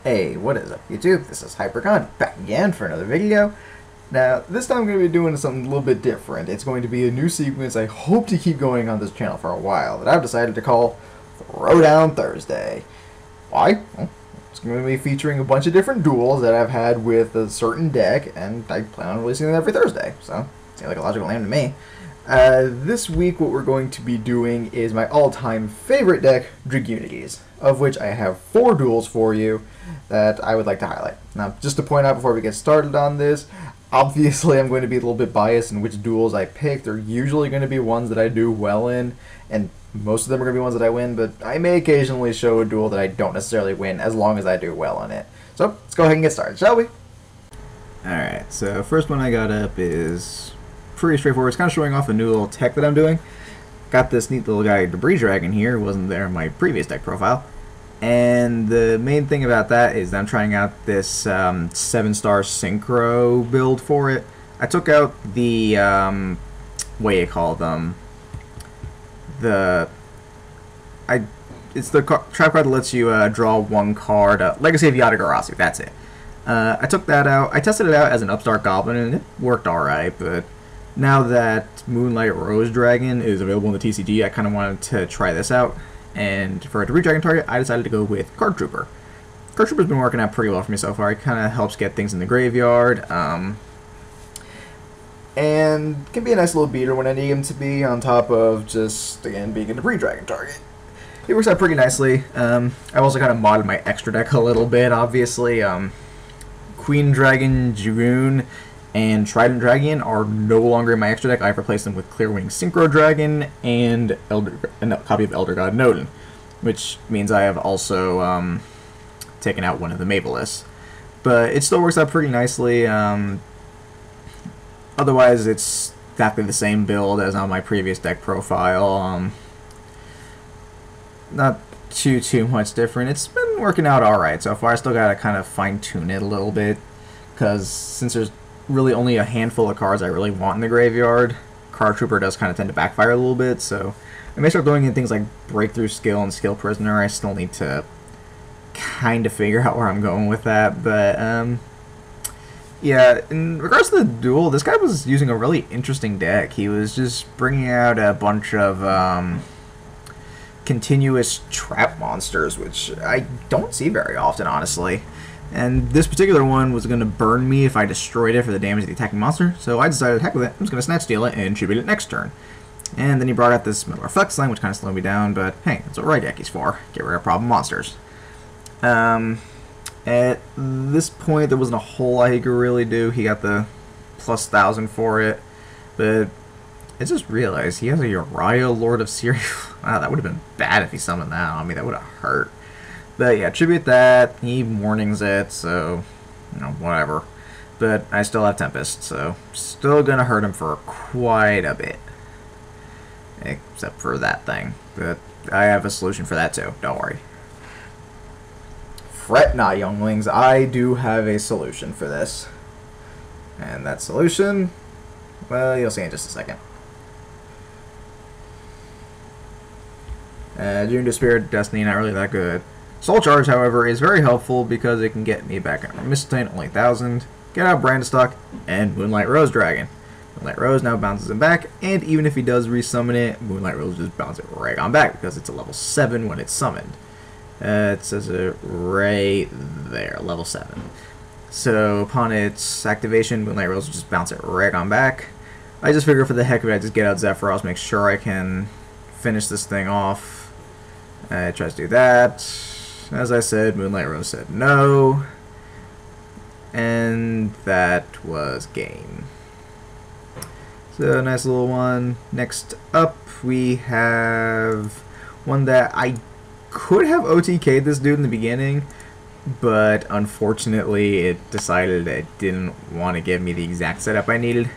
Hey, what is up YouTube? This is Hypercon, back again for another video. Now, this time I'm going to be doing something a little bit different. It's going to be a new sequence I hope to keep going on this channel for a while that I've decided to call Throwdown Thursday. Why? Well, it's going to be featuring a bunch of different duels that I've had with a certain deck, and I plan on releasing them every Thursday, so it seems like a logical name to me. This week what we're going to be doing is my all-time favorite deck, Dragunities, of which I have 4 duels for you that I would like to highlight. Now, just to point out before we get started on this, obviously I'm going to be a little bit biased in which duels I pick. They're usually going to be ones that I do well in, and most of them are going to be ones that I win, but I may occasionally show a duel that I don't necessarily win as long as I do well in it. So, let's go ahead and get started, shall we? Alright, so first one I got up is pretty straightforward. It's kind of showing off a new little tech that I'm doing. Got this neat little guy, Debris Dragon here, wasn't there in my previous deck profile. And the main thing about that is that I'm trying out this 7-star synchro build for it. I took out the, what do you call them? It's the trap card that lets you draw 1 card. Legacy of Yatagarasu, that's it. I took that out. I tested it out as an upstart goblin and it worked alright, but now that Moonlight Rose Dragon is available in the TCG, I kind of wanted to try this out. And for a Debris Dragon target, I decided to go with Card Trooper. Card Trooper's been working out pretty well for me so far. It kind of helps get things in the graveyard, and can be a nice little beater when I need him to be, on top of just, again, being a Debris Dragon target. It works out pretty nicely. I've also kind of modded my extra deck a little bit, obviously. Queen Dragon, Dragoon, and Trident Dragon are no longer in my extra deck. I've replaced them with Clearwing Synchro Dragon and a copy of Elder God Nodin, which means I have also taken out one of the Mabelists. But it still works out pretty nicely. Otherwise, it's exactly the same build as on my previous deck profile. Not too much different. It's been working out alright so far. I still gotta kind of fine-tune it a little bit, because since there's really only a handful of cards I really want in the graveyard, Card Trooper does kind of tend to backfire a little bit, so I may start throwing in things like Breakthrough Skill and Skill Prisoner. I still need to kind of figure out where I'm going with that, but yeah, in regards to the duel, this guy was using a really interesting deck. He was just bringing out a bunch of continuous trap monsters, which I don't see very often, honestly. And this particular one was going to burn me if I destroyed it for the damage of the attacking monster, so I decided, heck with it, I'm just going to Snatch Steal it and tribute it next turn. And then he brought out this Metal Reflex line, which kind of slowed me down, but hey, that's what Right Deck is for. Get rid of problem monsters. At this point, there wasn't a whole lot he could really do. He got the plus 1,000 for it, but I just realized he has a Uriah, Lord of Syria. Wow, that would have been bad if he summoned that on me. That would have hurt. But yeah, tribute that. He warnings it, so, you know, whatever. But I still have Tempest, so still gonna hurt him for quite a bit. Except for that thing. But I have a solution for that too, don't worry. Fret not, younglings. I do have a solution for this. And that solution, well, you'll see in just a second. Dune to Spirit, Destiny, not really that good. Soul Charge, however, is very helpful because it can get me back on Mistletoe, only 1,000, get out Brandistock, and Moonlight Rose Dragon. Moonlight Rose now bounces him back, and even if he does resummon it, Moonlight Rose just bounces it right on back because it's a level 7 when it's summoned. It says it right there, level 7. So upon its activation, Moonlight Rose will just bounce it right on back. I just figure for the heck of it, I just get out Zephyros, make sure I can finish this thing off. It tries to do that. As I said, Moonlight Rose said no. And that was game. So, nice little one. Next up, we have one that I could have OTK'd this dude in the beginning, but unfortunately it decided it didn't want to give me the exact setup I needed.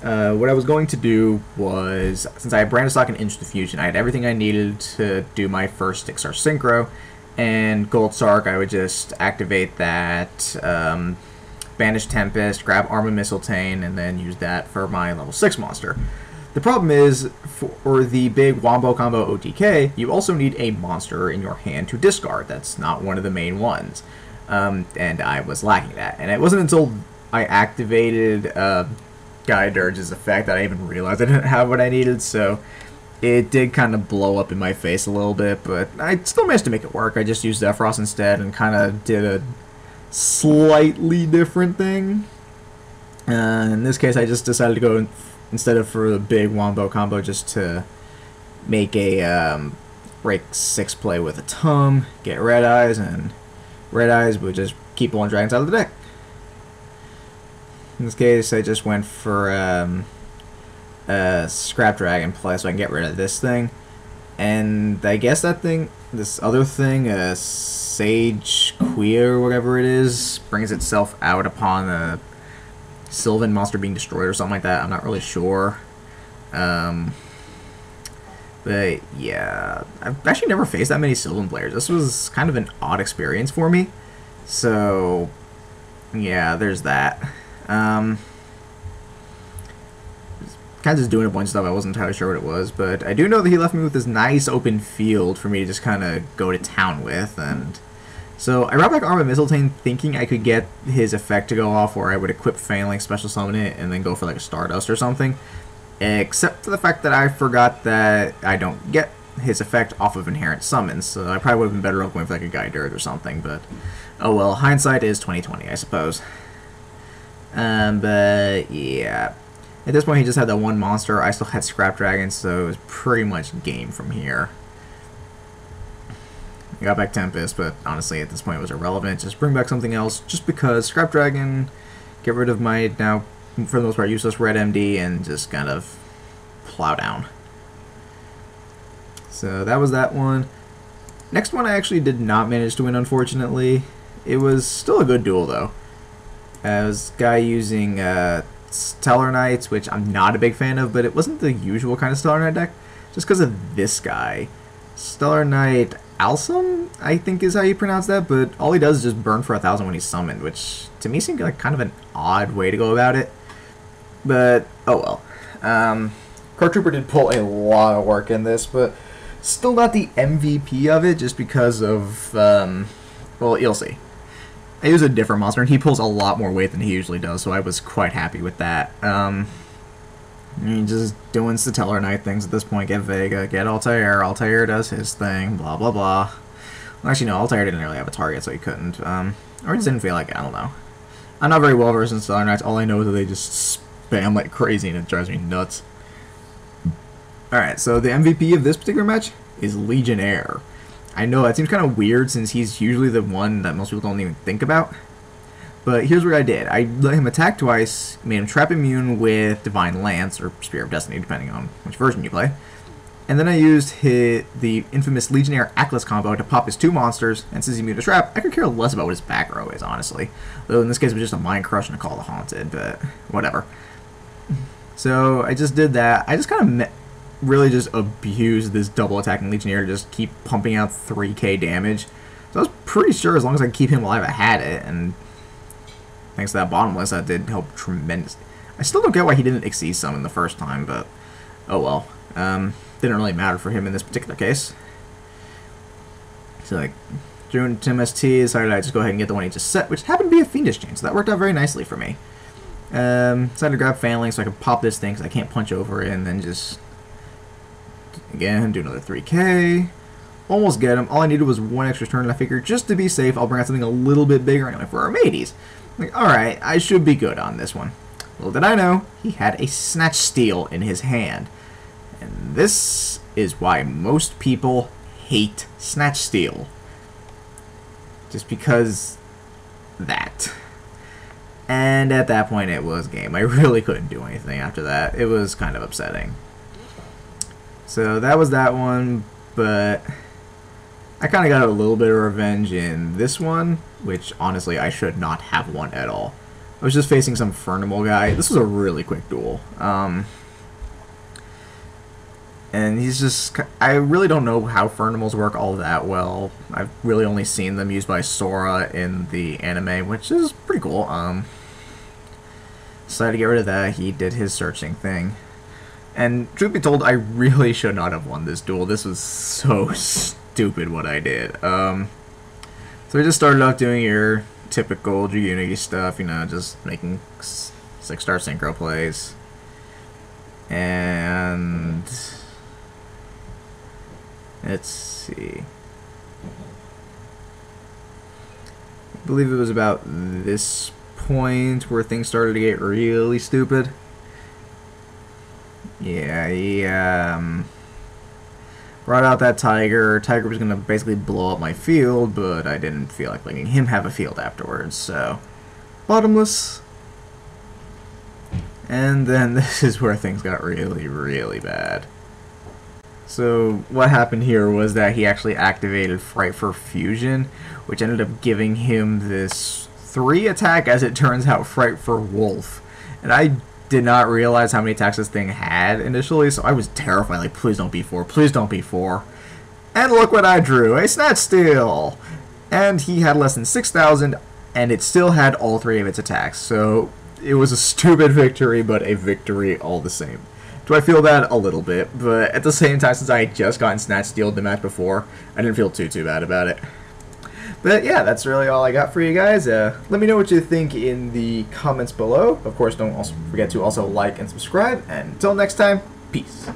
What I was going to do was, since I had Brandistock and Instant Fusion, I had everything I needed to do my first 6-star Synchro, and Gold Sark, I would just activate that, Banish Tempest, grab Arma Mistletoe, and then use that for my level 6 monster. The problem is, for the big Wombo Combo OTK, you also need a monster in your hand to discard. That's not one of the main ones. And I was lacking that. And it wasn't until I activated Guy Dirge's effect that I even realized I didn't have what I needed, so it did kind of blow up in my face a little bit, but I still managed to make it work. I just used Zephyros instead and kind of did a slightly different thing. In this case, I just decided to go, instead of for a big Wombo Combo, just to make a break 6 play with a Tum, get Red Eyes, and Red Eyes would just keep pulling dragons out of the deck. In this case, I just went for a Scrap Dragon play so I can get rid of this thing. And I guess that thing, this other thing, Sage Queer or whatever it is, brings itself out upon a Sylvan monster being destroyed or something like that. I'm not really sure. But yeah, I've actually never faced that many Sylvan players. This was kind of an odd experience for me. So yeah, there's that. Kind of just doing a bunch of stuff. I wasn't entirely sure what it was, but I do know that he left me with this nice open field for me to just kind of go to town with, and so I brought back Arm of Mistletoe thinking I could get his effect to go off, or I would equip Phalanx, special summon it, and then go for like a Stardust or something, except for the fact that I forgot that I don't get his effect off of inherent summons, so I probably would have been better off going for like a Guy Dirt or something, but oh well, hindsight is 20/20, I suppose. But yeah, at this point he just had that one monster. I still had Scrap Dragon, so it was pretty much game from here. I got back Tempest, but honestly at this point it was irrelevant. Just bring back something else, just because Scrap Dragon, get rid of my now for the most part useless Red MD, and just kind of plow down. So that was that one. Next one I actually did not manage to win, unfortunately. It was still a good duel though. I was guy using Stellar Knights, which I'm not a big fan of, but it wasn't the usual kind of Stellar Knight deck, just because of this guy. Stellar Knight Alsum, I think is how you pronounce that, but all he does is just burn for 1,000 when he's summoned, which to me seemed like kind of an odd way to go about it. But, oh well. Card Trooper did pull a lot of work in this, but still not the MVP of it, just because of, well, you'll see. I use a different monster, and he pulls a lot more weight than he usually does, so I was quite happy with that. Just doing Stellar Knight things at this point. Get Vega, get Altair. Altair does his thing, blah, blah, blah. Well, actually, no, Altair didn't really have a target, so he couldn't. Or just didn't feel like it, I don't know. I'm not very well versed in Stellar Knights. All I know is that they just spam like crazy, and it drives me nuts. Alright, so the MVP of this particular match is Legionnaire. I know that seems kind of weird since he's usually the one that most people don't even think about. But here's what I did. I let him attack twice, made him trap immune with Divine Lance, or Spear of Destiny, depending on which version you play. And then I used the infamous Legionnaire Atlas combo to pop his 2 monsters, and since he's immune to trap, I could care less about what his back row is, honestly. Though in this case it was just a Mind Crush and a Call the Haunted, but whatever. So I just did that. I just kind of really just abused this double attacking Legionnaire to just keep pumping out 3k damage. So I was pretty sure as long as I could keep him alive I had it, and thanks to that bottomless that did help tremendously. I still don't get why he didn't exceed summon the first time, but oh well. Didn't really matter for him in this particular case. So like during MST decided I just go ahead and get the one he just set, which happened to be a Fiendish Chain, so that worked out very nicely for me. Decided to grab Phalanx so I could pop this thing because I can't punch over it, and then just again do another 3k. Almost get him. All I needed was one extra turn, and I figured just to be safe I'll bring out something a little bit bigger anyway for our mateys. Like, alright, I should be good on this one. Little did I know, he had a Snatch Steel in his hand. And this is why most people hate Snatch Steel. Just because that. And at that point it was game. I really couldn't do anything after that. It was kind of upsetting. So that was that one, but I kind of got a little bit of revenge in this one, which honestly I should not have won at all. I was just facing some Furnimal guy. This was a really quick duel. And he's just... I really don't know how Furnimals work all that well. I've really only seen them used by Sora in the anime, which is pretty cool. Decided to get rid of that. He did his searching thing. And truth be told, I really should not have won this duel. This was so stupid what I did. So we just started off doing your typical Dragunity stuff, you know, just making 6-star synchro plays. And let's see. I believe it was about this point where things started to get really stupid. Yeah, he brought out that Tiger. Tiger was going to basically blow up my field, but I didn't feel like letting him have a field afterwards, so bottomless. And then this is where things got really, really bad. So what happened here was that he actually activated Frightful Fusion, which ended up giving him this 3 attack, as it turns out, Frightful Wolf. And I did not realize how many attacks this thing had initially, so I was terrified, like, please don't be 4, please don't be 4. And look what I drew, a Snatch Steal! And he had less than 6,000, and it still had all 3 of its attacks, so it was a stupid victory, but a victory all the same. Do I feel bad? A little bit, but at the same time, since I had just gotten Snatch Stealed the match before, I didn't feel too bad about it. But yeah, that's really all I got for you guys. Let me know what you think in the comments below. Of course, don't also forget to also like and subscribe. And until next time, peace.